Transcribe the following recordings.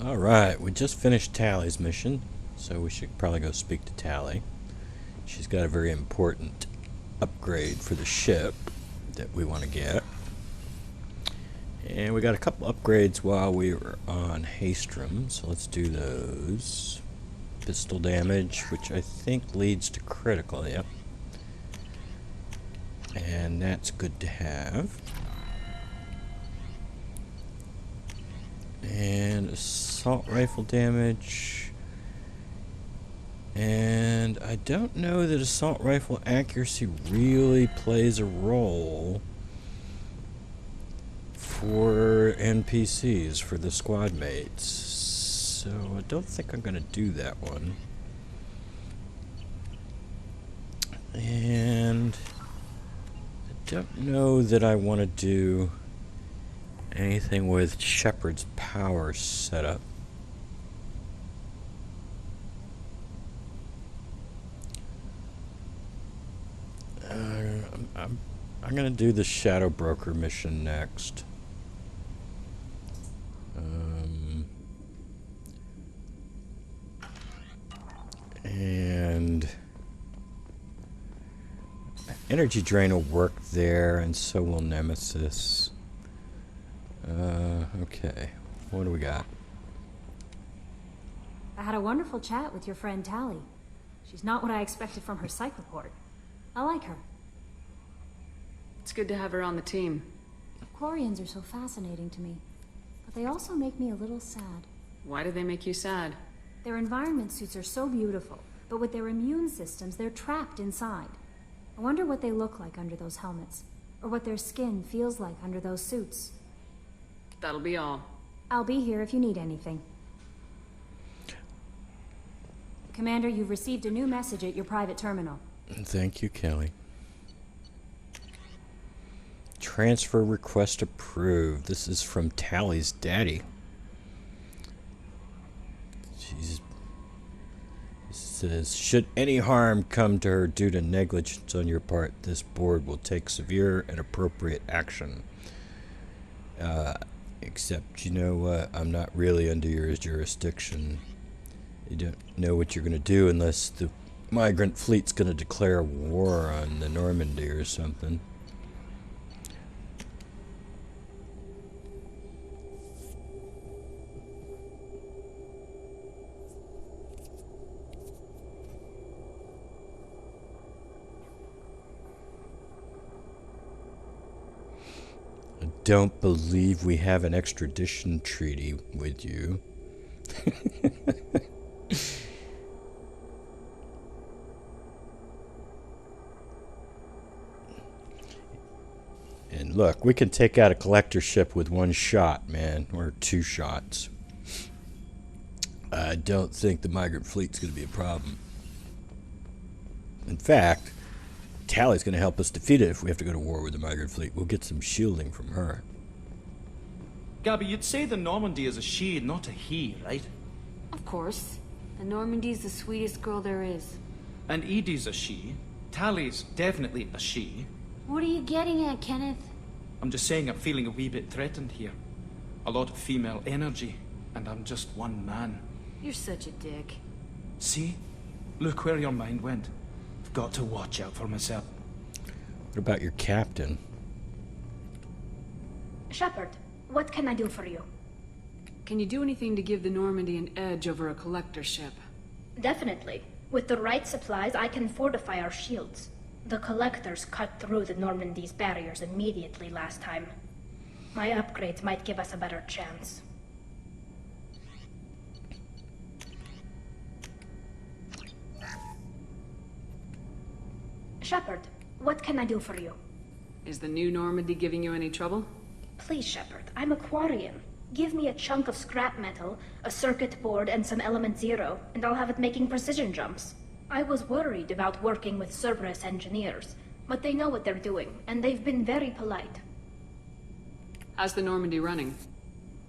Alright, we just finished Tali's mission, so we should probably go speak to Tali. She's got a very important upgrade for the ship that we want to get. And we got a couple upgrades while we were on Haestrom, so let's do those. Pistol damage, which I think leads to critical, yep. And that's good to have. And assault rifle damage. And I don't know that assault rifle accuracy really plays a role for NPCs, for the squad mates. So I don't think I'm going to do that one. And I don't know that I want to do anything with Shepard's power setup. I'm going to do the Shadow Broker mission next. And energy drain will work there, and so will Nemesis. Okay, what do we got? I had a wonderful chat with your friend Tali. She's not what I expected from her psych report. I like her. It's good to have her on the team. Quarians are so fascinating to me, but they also make me a little sad. Why do they make you sad? Their environment suits are so beautiful, but with their immune systems, they're trapped inside. I wonder what they look like under those helmets, or what their skin feels like under those suits. That'll be all. I'll be here if you need anything. Commander, you've received a new message at your private terminal. Thank you, Kelly. Transfer request approved. This is from Tali's daddy. It says, should any harm come to her due to negligence on your part, this board will take severe and appropriate action. Except, you know what, I'm not really under your jurisdiction. You don't know what you're going to do unless the migrant fleet's going to declare war on the Normandy or something. I don't believe we have an extradition treaty with you. And look, we can take out a collector ship with one shot, man, or two shots. I don't think the migrant fleet's going to be a problem. In fact, Tali's going to help us defeat it if we have to go to war with the migrant fleet. We'll get some shielding from her. Gabby, you'd say the Normandy is a she, not a he, right? Of course. The Normandy's the sweetest girl there is. And Edie's a she. Tali's definitely a she. What are you getting at, Kenneth? I'm just saying I'm feeling a wee bit threatened here. A lot of female energy, and I'm just one man. You're such a dick. See? Look where your mind went. I've got to watch out for myself. What about your captain? Shepard, what can I do for you? Can you do anything to give the Normandy an edge over a collector ship? Definitely. With the right supplies, I can fortify our shields. The collectors cut through the Normandy's barriers immediately last time. My upgrades might give us a better chance. Shepard, what can I do for you? Is the new Normandy giving you any trouble? Please, Shepard, I'm a Quarian. Give me a chunk of scrap metal, a circuit board, and some element zero, and I'll have it making precision jumps. I was worried about working with Cerberus engineers, but they know what they're doing, and they've been very polite. How's the Normandy running?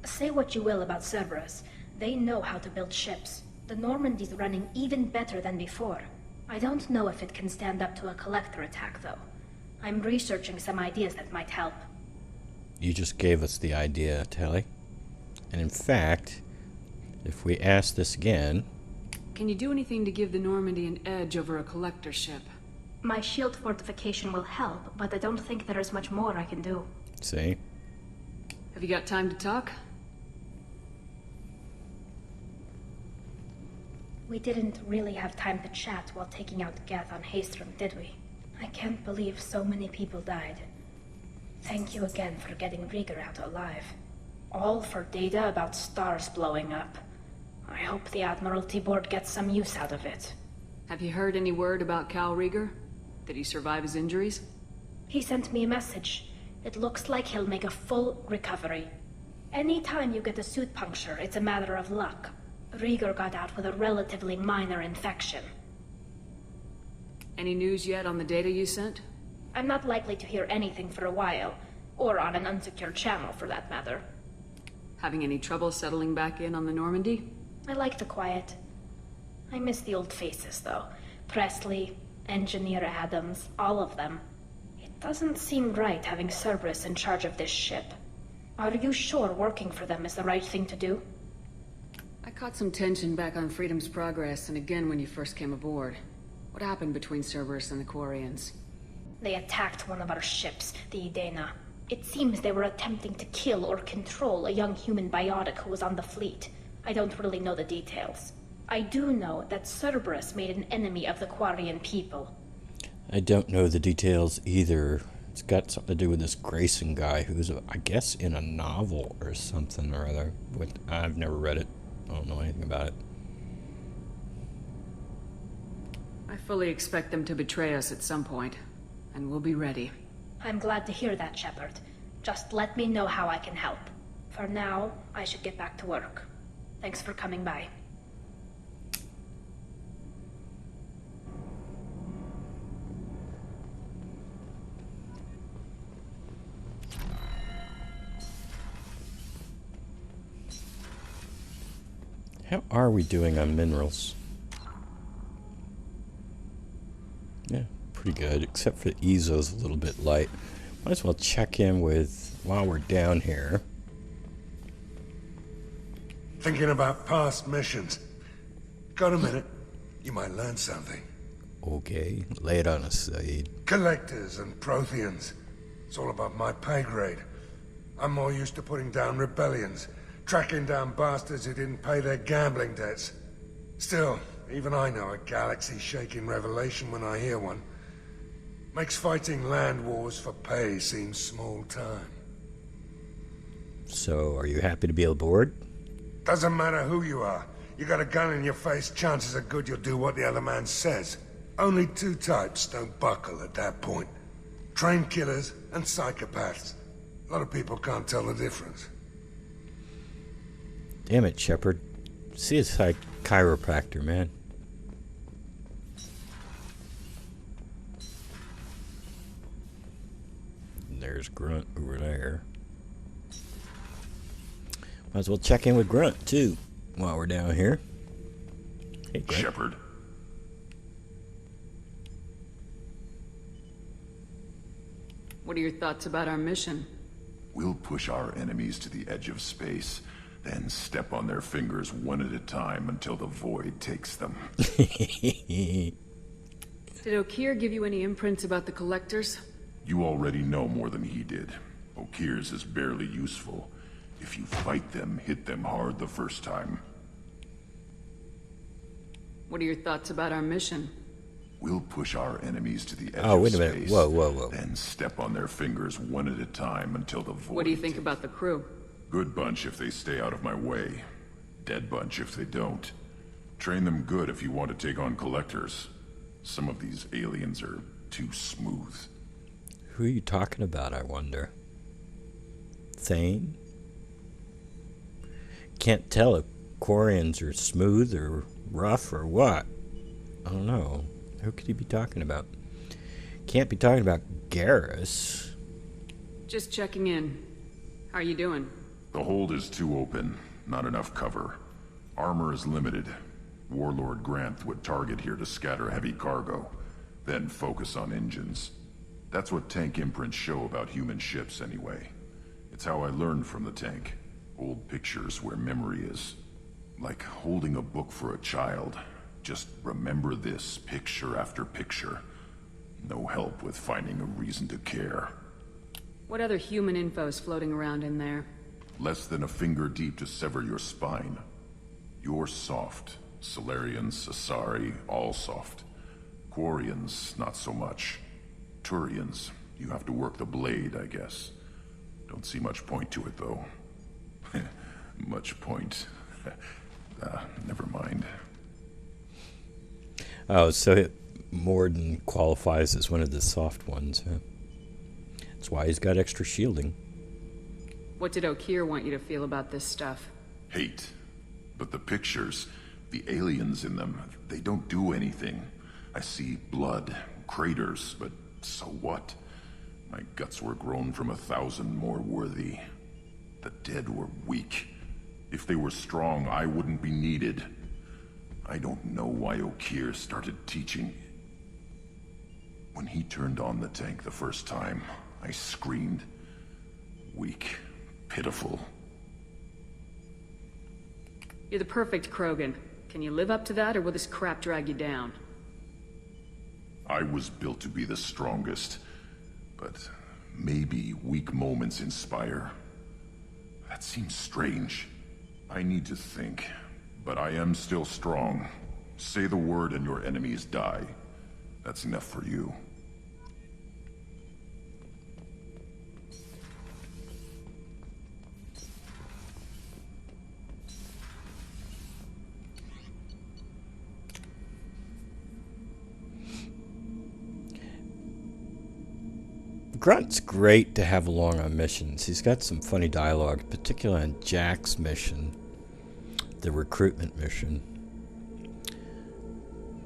Say what you will about Cerberus, they know how to build ships. The Normandy's running even better than before. I don't know if it can stand up to a collector attack, though. I'm researching some ideas that might help. You just gave us the idea, Tali. And in fact, If we ask this again... Can you do anything to give the Normandy an edge over a collector ship? My shield fortification will help, but I don't think there is much more I can do. See? Have you got time to talk? We didn't really have time to chat while taking out Gath on Haestrom, did we? I can't believe so many people died. Thank you again for getting Rieger out alive. All for data about stars blowing up. I hope the Admiralty Board gets some use out of it. Have you heard any word about Cal Rieger? Did he survive his injuries? He sent me a message. It looks like he'll make a full recovery. Anytime you get a suit puncture, it's a matter of luck. Rieger got out with a relatively minor infection. Any news yet on the data you sent? I'm not likely to hear anything for a while, or on an unsecured channel for that matter. Having any trouble settling back in on the Normandy? I like the quiet. I miss the old faces, though. Presley, Engineer Adams, all of them. It doesn't seem right having Cerberus in charge of this ship. Are you sure working for them is the right thing to do? I caught some tension back on Freedom's Progress, and again when you first came aboard. What happened between Cerberus and the Quarians? They attacked one of our ships, the Idena. It seems they were attempting to kill or control a young human biotic who was on the fleet. I don't really know the details. I do know that Cerberus made an enemy of the Quarian people. I don't know the details either. It's got something to do with this Grayson guy who's, I guess, in a novel or something or other. I've never read it. I don't know anything about it. I fully expect them to betray us at some point, and we'll be ready. I'm glad to hear that, Shepard. Just let me know how I can help. For now, I should get back to work. Thanks for coming by. How are we doing on minerals? Yeah, pretty good, except for the Ezo's a little bit light. Might as well check in with, while we're down here. Thinking about past missions. Got a minute? You might learn something. Okay, lay it on us, Saeed. Collectors and Protheans. It's all above my pay grade. I'm more used to putting down rebellions, tracking down bastards who didn't pay their gambling debts. Still, even I know a galaxy-shaking revelation when I hear one. Makes fighting land wars for pay seem small time. So, are you happy to be aboard? Doesn't matter who you are. You got a gun in your face, chances are good you'll do what the other man says. Only two types don't buckle at that point. Trained killers and psychopaths. A lot of people can't tell the difference. Damn it, Shepard. See a chiropractor, man. There's Grunt over there. Might as well check in with Grunt, too, while we're down here. Hey, Grunt. Shepard. What are your thoughts about our mission? We'll push our enemies to the edge of space, then step on their fingers one at a time until the void takes them. Did Okeer give you any imprints about the Collectors? You already know more than he did. Okeer's is barely useful. If you fight them, hit them hard the first time. What are your thoughts about our mission? We'll push our enemies to the edge Oh, of wait a space. minute. Whoa, whoa, whoa. Then step on their fingers one at a time until the void. What do you think about the crew? Good bunch if they stay out of my way. Dead bunch if they don't. Train them good if you want to take on Collectors. Some of these aliens are too smooth. Who are you talking about, I wonder? Thane? Can't tell if Quarians are smooth or rough or what. I don't know. Who could he be talking about? Can't be talking about Garrus. Just checking in. How are you doing? The hold is too open. Not enough cover. Armor is limited. Warlord Granth would target here to scatter heavy cargo, then focus on engines. That's what tank imprints show about human ships anyway. It's how I learned from the tank. Old pictures where memory is. Like holding a book for a child. Just remember this picture after picture. No help with finding a reason to care. What other human info is floating around in there? Less than a finger deep to sever your spine. You're soft. Solarians, Asari, all soft. Quarians, not so much. Turians, you have to work the blade, I guess. Don't see much point to it, though. Much point. Never mind. Oh, so Morden qualifies as one of the soft ones, huh? That's why he's got extra shielding. What did Okeer want you to feel about this stuff? Hate. But the pictures, the aliens in them, they don't do anything. I see blood, craters, but so what? My guts were grown from 1,000 more worthy. The dead were weak. If they were strong, I wouldn't be needed. I don't know why Okeer started teaching. When he turned on the tank the first time, I screamed. Weak. Pitiful. You're the perfect Krogan. Can you live up to that, or will this crap drag you down? I was built to be the strongest, but maybe weak moments inspire. That seems strange. I need to think, but I am still strong. Say the word and your enemies die. That's enough for you. Grunt's great to have along on missions. He's got some funny dialogue, particularly on Jack's mission, the recruitment mission.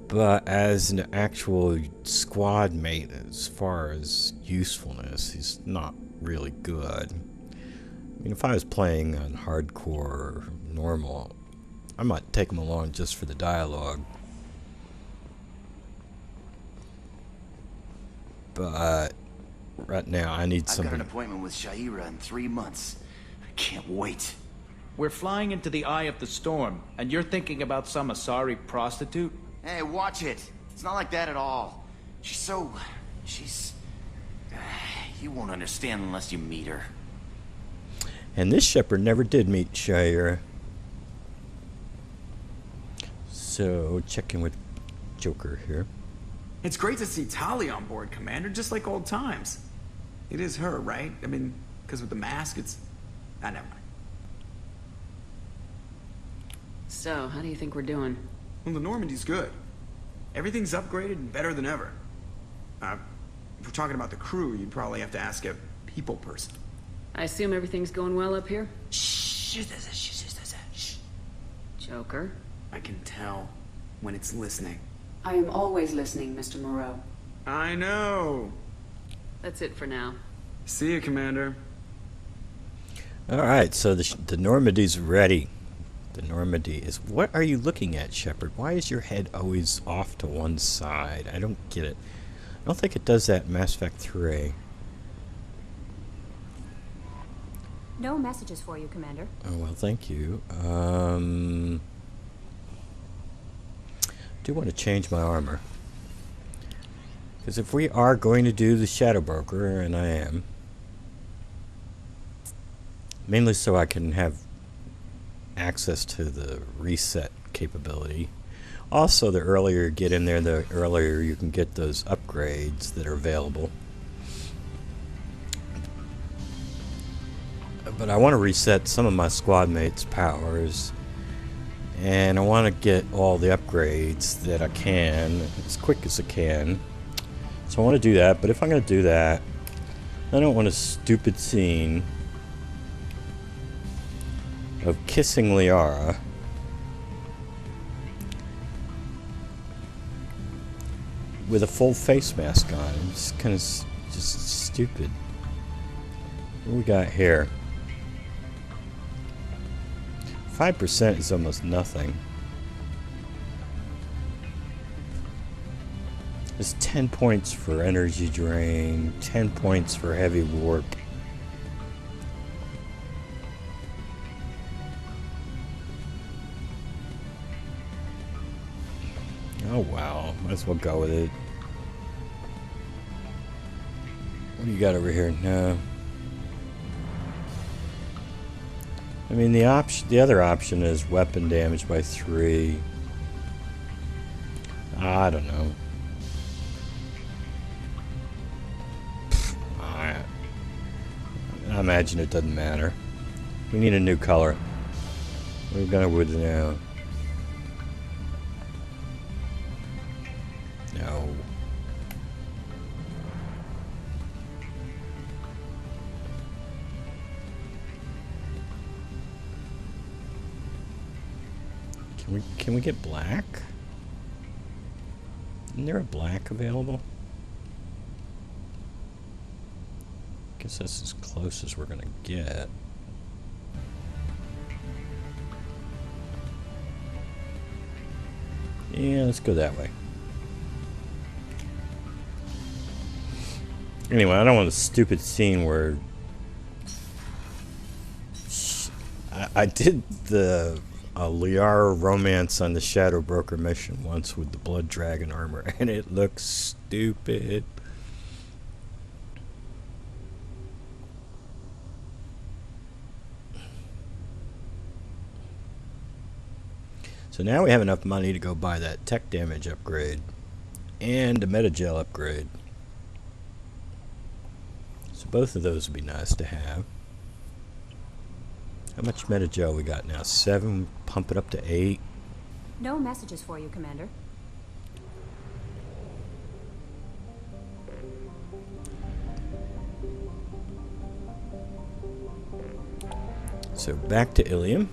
But as an actual squad mate, as far as usefulness, he's not really good. I mean, if I was playing on hardcore or normal, I might take him along just for the dialogue. But right now, I need I've something. got an appointment with Shaira in 3 months. I can't wait. We're flying into the eye of the storm, and you're thinking about some Asari prostitute? Hey, watch it. It's not like that at all. She's... You won't understand unless you meet her. And this shepherd never did meet Shire. So, checking with Joker here. It's great to see Tali on board, Commander, just like old times. It is her, right? I mean, because with the mask, it's... never mind. So, how do you think we're doing? Well, the Normandy's good. Everything's upgraded and better than ever. If we're talking about the crew, you'd probably have to ask a people person. I assume everything's going well up here? Shh. Joker? I can tell when it's listening. I am always listening, Mr. Moreau. I know. That's it for now. See you, Commander. Alright, so the Normandy's ready. The Normandy is... What are you looking at, Shepard? Why is your head always off to one side? I don't get it. I don't think it does that in Mass Effect 3. No messages for you, Commander. Oh, well, thank you. Do want to change my armor. Because if we are going to do the Shadow Broker, and I am, mainly so I can have access to the reset capability. Also, the earlier you get in there, the earlier you can get those upgrades that are available. But I want to reset some of my squad mates' powers, and I want to get all the upgrades that I can as quick as I can. So I want to do that, but if I'm going to do that, I don't want a stupid scene of kissing Liara with a full face mask on. It's kind of just stupid. What do we got here? 5% is almost nothing. There's 10 points for energy drain, 10 points for heavy warp. well. Might as well go with it. What do you got over here? No. I mean, the other option is weapon damage by 3. I don't know. I imagine it doesn't matter. We need a new color. We're gonna with now. No. Can we get black? Isn't there a black available? Guess that's as close as we're gonna get. Yeah, let's go that way. Anyway, I don't want a stupid scene where I did the Lair romance on the Shadow Broker mission once with the Blood Dragon armor, and it looks stupid. So now we have enough money to go buy that tech damage upgrade and a metagel upgrade. So both of those would be nice to have. How much metagel we got now? 7, pump it up to 8. No messages for you, Commander. So back to Illium.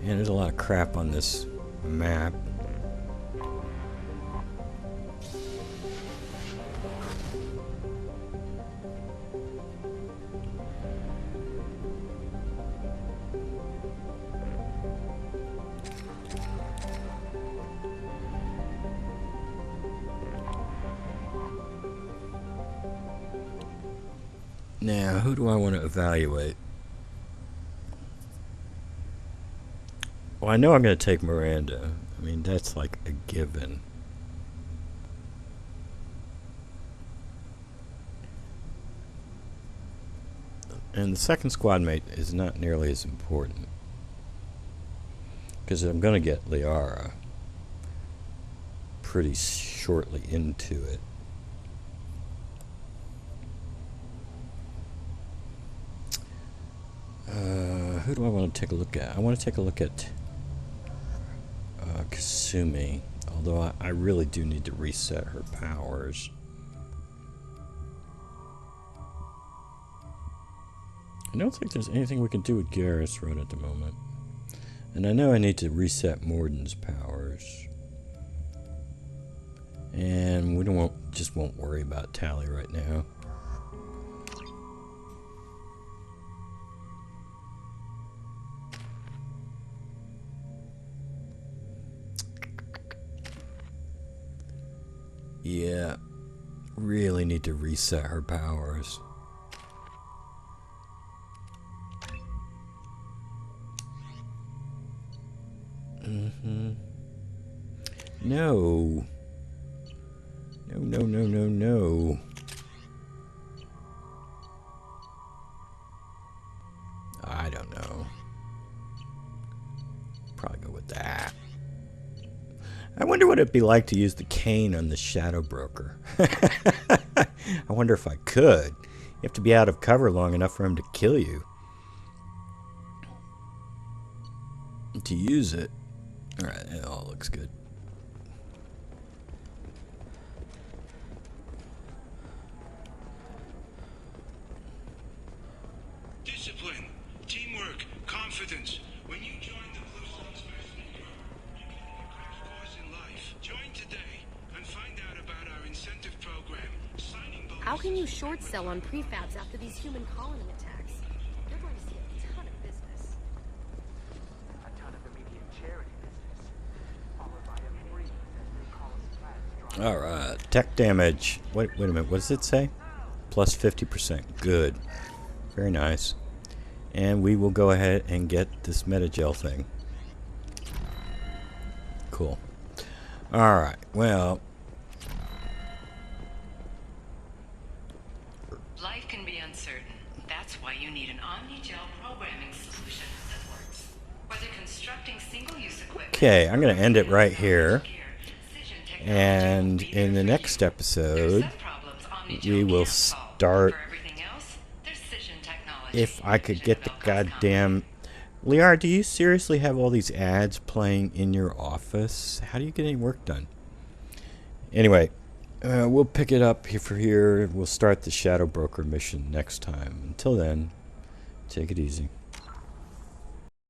And there's a lot of crap on this map. Now, who do I want to evaluate? Well, I know I'm going to take Miranda. I mean, that's like a given. And the second squad mate is not nearly as important. Because I'm going to get Lair pretty shortly into it. Who do I want to take a look at? I want to take a look at Kasumi, although I really do need to reset her powers. I don't think there's anything we can do with Garrus right at the moment. And I know I need to reset Morden's powers. And we just won't worry about Tali right now. Yeah, really need to reset her powers. No. No. I don't know. Probably go with that. I wonder what it'd be like to use the cane on the Shadow Broker. I wonder if I could. You have to be out of cover long enough for him to kill you. To use it. Alright, it all looks good. Discipline, teamwork, confidence. When you join the Blue Sox Mercenary Group, you can get a crash course in life. Join today and find out about our incentive program. Signing bonus. How can you short sell on prefabs after these human colony attacks? You're going to see a ton of business. A ton of immediate charity business, followed by a brief as they call us plans. Alright, tech damage. Wait a minute, what does it say? Plus 50%. Good. Very nice. And we will go ahead and get this metagel thing. Cool. Alright, well. Life can be uncertain. That's why you need an omni-gel programming solution that works. Whether constructing single-use equipment... Okay, I'm going to end it right here. And in the next episode, we will start... If I could get the goddamn... Lair, do you seriously have all these ads playing in your office? How do you get any work done? Anyway, we'll pick it up here. We'll start the Shadow Broker mission next time. Until then, take it easy.